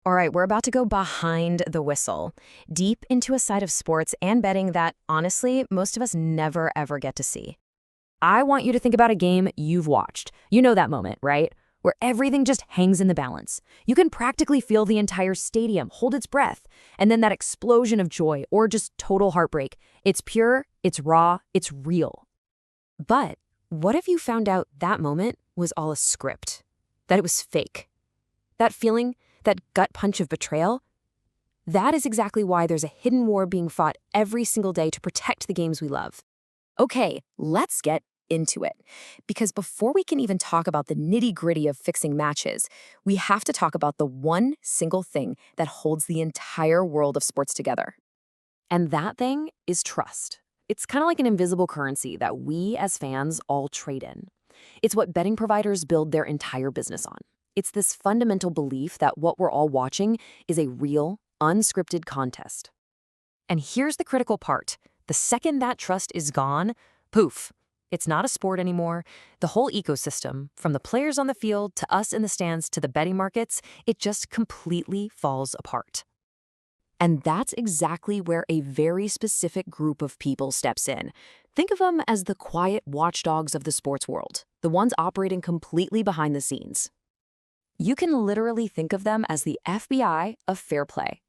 All right, we're about to go behind the whistle, deep into a side of sports and betting that, honestly, most of us never ever get to see. I want you to think about a game you've watched. You know that moment, right? Where everything just hangs in the balance. You can practically feel the entire stadium hold its breath, and then that explosion of joy or just total heartbreak. It's pure, it's raw, it's real. But what if you found out that moment was all a script? That it was fake? That feeling, that gut punch of betrayal? That is exactly why there's a hidden war being fought every single day to protect the games we love. Okay, let's get into it. Because before we can even talk about the nitty-gritty of fixing matches, we have to talk about the one single thing that holds the entire world of sports together. And that thing is trust. It's kind of like an invisible currency that we as fans all trade in. It's what betting providers build their entire business on. It's this fundamental belief that what we're all watching is a real, unscripted contest. And here's the critical part. The second that trust is gone, poof, it's not a sport anymore. The whole ecosystem, from the players on the field to us in the stands to the betting markets, it just completely falls apart. And that's exactly where a very specific group of people steps in. Think of them as the quiet watchdogs of the sports world, the ones operating completely behind the scenes. You can literally think of them as the FBI of fair play.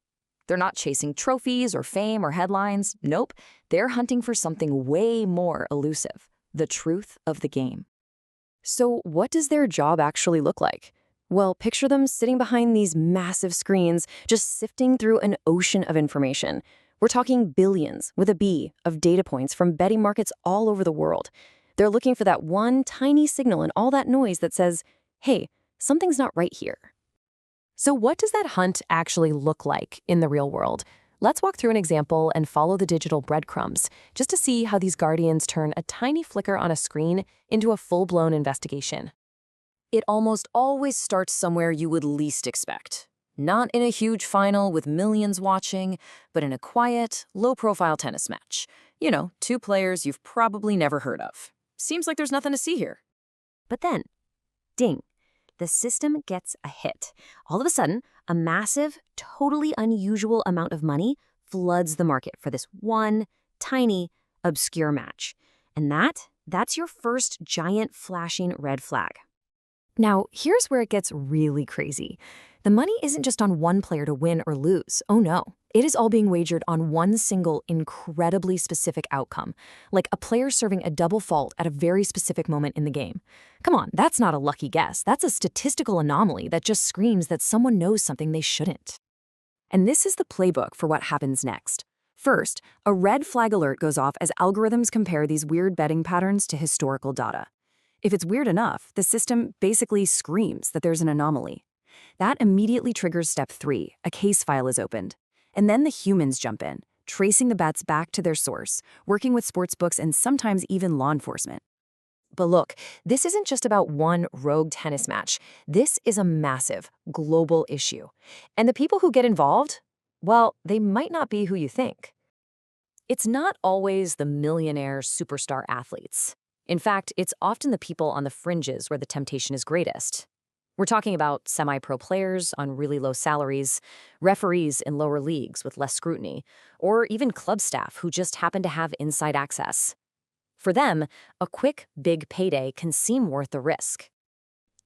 They're not chasing trophies or fame or headlines. Nope, they're hunting for something way more elusive, the truth of the game. So what does their job actually look like? Well, picture them sitting behind these massive screens, just sifting through an ocean of information. We're talking billions, with a B, of data points from betting markets all over the world. They're looking for that one tiny signal in all that noise that says, hey, something's not right here. So what does that hunt actually look like in the real world? Let's walk through an example and follow the digital breadcrumbs, just to see how these guardians turn a tiny flicker on a screen into a full-blown investigation. It almost always starts somewhere you would least expect. Not in a huge final with millions watching, but in a quiet, low-profile tennis match. You know, two players you've probably never heard of. Seems like there's nothing to see here. But then, ding. The system gets a hit. All of a sudden, a massive, totally unusual amount of money floods the market for this one, tiny, obscure match. And that's your first giant flashing red flag. Now, here's where it gets really crazy. The money isn't just on one player to win or lose. Oh no. It is all being wagered on one single, incredibly specific outcome, like a player serving a double fault at a very specific moment in the game. Come on, that's not a lucky guess. That's a statistical anomaly that just screams that someone knows something they shouldn't. And this is the playbook for what happens next. First, a red flag alert goes off as algorithms compare these weird betting patterns to historical data. If it's weird enough, the system basically screams that there's an anomaly. That immediately triggers step 3, a case file is opened. And then the humans jump in, tracing the bets back to their source, working with sportsbooks and sometimes even law enforcement. But look, this isn't just about one rogue tennis match. This is a massive, global issue. And the people who get involved, well, they might not be who you think. It's not always the millionaire superstar athletes. In fact, it's often the people on the fringes where the temptation is greatest. We're talking about semi-pro players on really low salaries, referees in lower leagues with less scrutiny, or even club staff who just happen to have inside access. For them, a quick, big payday can seem worth the risk.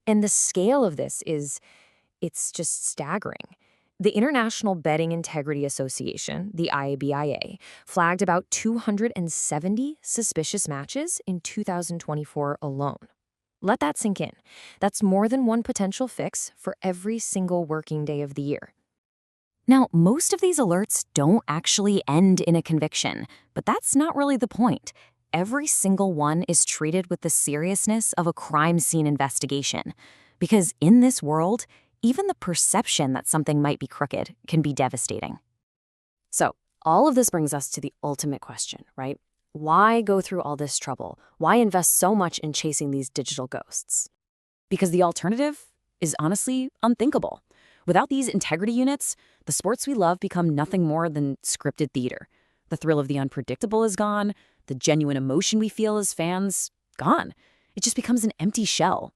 And the scale of this it's just staggering. The International Betting Integrity Association, the IABIA, flagged about 270 suspicious matches in 2024 alone. Let that sink in. That's more than one potential fix for every single working day of the year. Now, most of these alerts don't actually end in a conviction, but that's not really the point. Every single one is treated with the seriousness of a crime scene investigation. Because in this world, even the perception that something might be crooked can be devastating. So, all of this brings us to the ultimate question, right? Why go through all this trouble? Why invest so much in chasing these digital ghosts? Because the alternative is honestly unthinkable. Without these integrity units, the sports we love become nothing more than scripted theater. The thrill of the unpredictable is gone. The genuine emotion we feel as fans, gone. It just becomes an empty shell.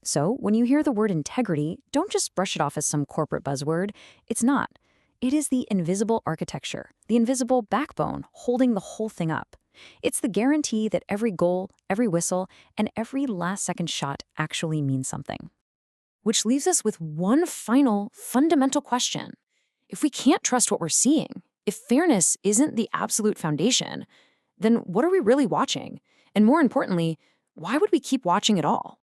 So when you hear the word integrity, don't just brush it off as some corporate buzzword. It's not. It is the invisible architecture, the invisible backbone holding the whole thing up. It's the guarantee that every goal, every whistle, and every last-second shot actually means something. Which leaves us with one final, fundamental question. If we can't trust what we're seeing, if fairness isn't the absolute foundation, then what are we really watching? And more importantly, why would we keep watching at all?